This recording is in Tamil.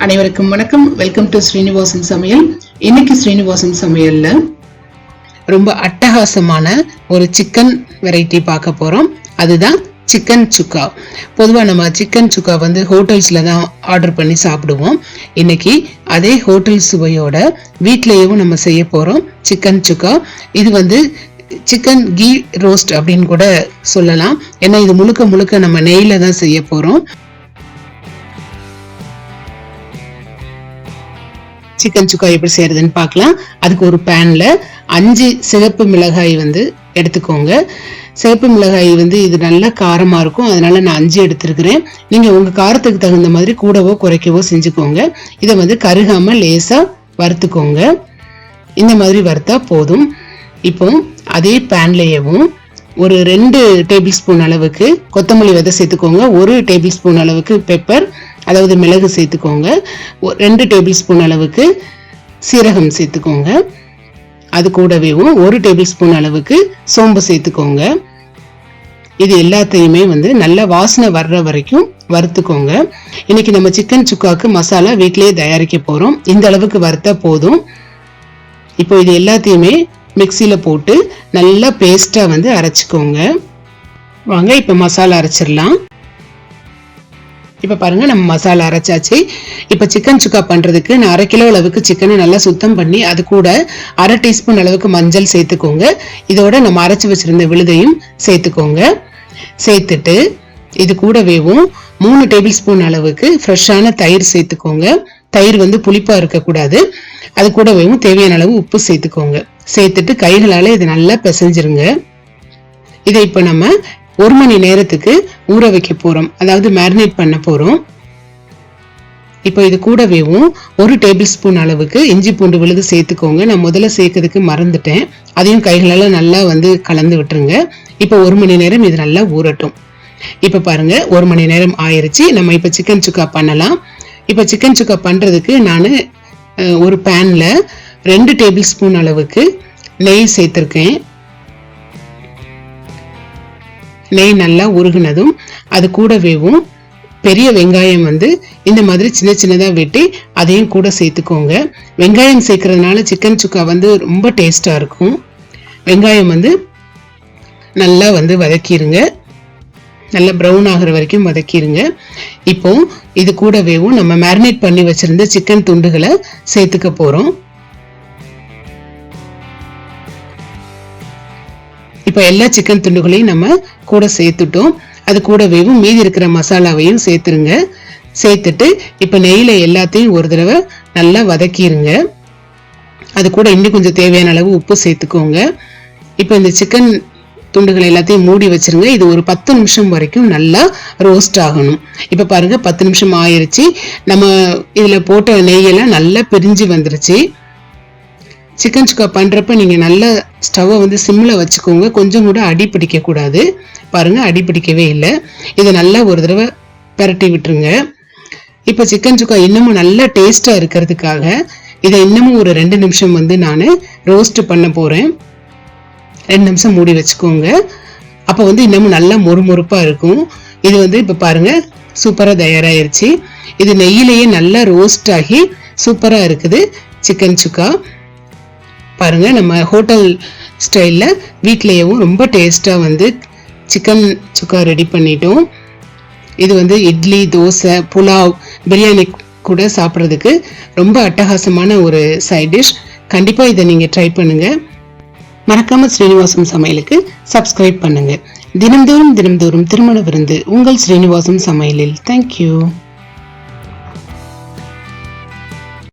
அனைவருக்கும் வணக்கம். வெல்கம் டு ஸ்ரீனிவாசம் சமையல். இன்னைக்கு ஸ்ரீனிவாசம் சமையல்ல ரொம்ப அட்டகாசமான ஒரு சிக்கன் வெரைட்டி பார்க்க போறோம். அதுதான் சிக்கன் சுக்கா. பொதுவாக நம்ம சிக்கன் சுக்கா ஹோட்டல்ஸ்ல தான் ஆர்டர் பண்ணி சாப்பிடுவோம். இன்னைக்கு அதே ஹோட்டல் சுவையோட வீட்லயும் நம்ம செய்ய போறோம் சிக்கன் சுக்கா. இது சிக்கன் கீ ரோஸ்ட் அப்படின்னு கூட சொல்லலாம். ஏன்னா இது முழுக்க முழுக்க நம்ம நெய்ல தான் செய்ய போறோம். சிக்கன் சுக்கா எப்படி செய்யறதுன்னு பார்க்கலாம். அதுக்கு ஒரு பேன்ல 5 சிவப்பு மிளகாய் எடுத்துக்கோங்க. சிவப்பு மிளகாய் இது நல்லா காரமா இருக்கும், அதனால நான் 5 எடுத்திருக்கிறேன். நீங்க உங்க காரத்துக்கு தகுந்த மாதிரி கூடவோ குறைக்கவோ செஞ்சுக்கோங்க. இதை கருகாம லேசா வறுத்துக்கோங்க. இந்த மாதிரி வறுத்தா போதும். இப்போ அதே பேன்லயவும் ஒரு 2 டேபிள் ஸ்பூன் அளவுக்கு கொத்தமல்லி விதை சேர்த்துக்கோங்க. 1 டேபிள் ஸ்பூன் அளவுக்கு பெப்பர், அதாவது மிளகு சேர்த்துக்கோங்க. 2 டேபிள் ஸ்பூன் அளவுக்கு சீரகம் சேர்த்துக்கோங்க. அது கூடவே 1 டேபிள் ஸ்பூன் அளவுக்கு சோம்பு சேர்த்துக்கோங்க. இது எல்லாத்தையுமே நல்ல வாசனை வர்ற வரைக்கும் வறுத்துக்கோங்க. இன்னைக்கு நம்ம சிக்கன் சுக்காக்கு மசாலா வீட்டிலேயே தயாரிக்க போறோம். இந்த அளவுக்கு வறுத்தா போதும். இப்போ இது எல்லாத்தையுமே மிக்சியில போட்டு நல்லா பேஸ்டா அரைச்சிக்கோங்க. வாங்க இப்ப மசாலா அரைச்சிடலாம். இப்ப பாருங்க, நம்ம மசாலா அரைச்சாச்சு. இப்ப சிக்கன் சுக்கா பண்றதுக்கு நான் 1/2 கிலோ அளவுக்கு சிக்கனை நல்லா சுத்தம் பண்ணி அது கூட 1/2 டீஸ்பூன் அளவுக்கு மஞ்சள் சேர்த்துக்கோங்க. இதோட நம்ம அரைச்சு வச்சிருந்த விழுதையும் சேர்த்துக்கோங்க. சேர்த்துட்டு இது கூடவே 3 டேபிள் ஸ்பூன் அளவுக்கு ஃப்ரெஷ்ஷான தயிர் சேர்த்துக்கோங்க. தயிர் புளிப்பா இருக்கக்கூடாது. அது கூடவே தேவையான அளவு உப்பு சேர்த்துக்கோங்க. சேர்த்துட்டு கைகளால இது நல்லா பிசைஞ்சிருங்க. இதை இப்ப நம்ம 1 மணி நேரத்துக்கு ஊற வைக்க போறோம், அதாவது மேரினேட் பண்ண போறோம். இப்போ இது கூடவே 1 டேபிள் ஸ்பூன் அளவுக்கு இஞ்சி பூண்டு விழுது சேர்த்துக்கோங்க. நான் முதல்ல சேர்க்கறதுக்கு மறந்துட்டேன். அதையும் கைகளால நல்லா கலந்து விட்டுருங்க. இப்போ 1 மணி நேரம் இது நல்லா ஊறட்டும். இப்ப பாருங்க, 1 மணி நேரம் ஆயிருச்சு. நம்ம இப்ப சிக்கன் சுக்கா பண்ணலாம். இப்ப சிக்கன் சுக்கா பண்றதுக்கு நான் ஒரு பேன்ல 2 டேபிள் ஸ்பூன் அளவுக்கு நெய் சேர்த்திருக்கேன். நெய் நல்லா உருகுனதும் அது கூடவே பெரிய வெங்காயம் இந்த மாதிரி சின்ன சின்னதா வெட்டி அதையும் கூட சேர்த்துக்கோங்க. வெங்காயம் சேர்க்கறதுனால சிக்கன் சுக்கா ரொம்ப டேஸ்டா இருக்கும். வெங்காயம் நல்லா வதக்கிருங்க. நல்லா ப்ரௌன் ஆகுற வரைக்கும் வதக்கிருங்க. இப்போ இது கூடவே நம்ம மேரினேட் பண்ணி வச்சிருந்த சிக்கன் துண்டுகளை சேர்த்துக்க போறோம். இப்ப எல்லா சிக்கன் துண்டுகளையும் நம்ம கூட சேர்த்துட்டோம். அது கூடவே மீதி இருக்கிற மசாலாவையும் சேர்த்துருங்க. சேர்த்துட்டு இப்ப நெய்ல எல்லாத்தையும் ஒரு தடவை நல்லா வதக்கிருங்க. அது கூட இன்னும் கொஞ்சம் தேவையான அளவு உப்பு சேர்த்துக்கோங்க. இப்ப இந்த சிக்கன் துண்டுகள் எல்லாத்தையும் மூடி வச்சிருங்க. இது ஒரு 10 நிமிஷம் வரைக்கும் நல்லா ரோஸ்ட் ஆகணும். இப்ப பாருங்க, 10 நிமிஷம் ஆயிருச்சு. நம்ம இதுல போட்ட நெய்யெல்லாம் நல்லா பிரிஞ்சு வந்துருச்சு. சிக்கன் சுக்கா பண்றப்ப நீங்க நல்ல ஸ்டவ்வை சிம்ல வச்சுக்கோங்க. கொஞ்சம் கூட அடி பிடிக்க கூடாது. பாருங்க, அடி பிடிக்கவே இல்லை. இதை நல்லா ஒரு தடவை பரட்டி விட்டுருங்க. இப்ப சிக்கன் சுக்கா இன்னமும் நல்லா டேஸ்டா இருக்கிறதுக்காக இதை இன்னமும் ஒரு 2 நிமிஷம் நான் ரோஸ்ட் பண்ண போறேன். 2 நிமிஷம் மூடி வச்சுக்கோங்க. அப்ப இன்னமும் நல்லா மொறுமொறுப்பா இருக்கும். இது இப்ப பாருங்க, சூப்பரா தயாராயிருச்சு. இது நெய்யிலேயே நல்லா ரோஸ்ட் ஆகி சூப்பரா இருக்குது சிக்கன் சுக்கா. பாருங்க, நம்ம ஹோட்டல் ஸ்டைல்ல வீட்லயும் ரொம்ப டேஸ்டா சிக்கன் சுக்கா ரெடி பண்ணிட்டோம். இது இட்லி, தோசை, புலாவ், பிரியாணி கூட சாப்பிட்றதுக்கு ரொம்ப அட்டகாசமான ஒரு சைட் டிஷ். கண்டிப்பா இதை நீங்க ட்ரை பண்ணுங்க. மறக்காம ஸ்ரீனிவாசம் சமையலுக்கு சப்ஸ்கிரைப் பண்ணுங்க. தினம்தோறும் திருமண விருந்து உங்கள் ஸ்ரீனிவாசம் சமையலில். தேங்க்யூ.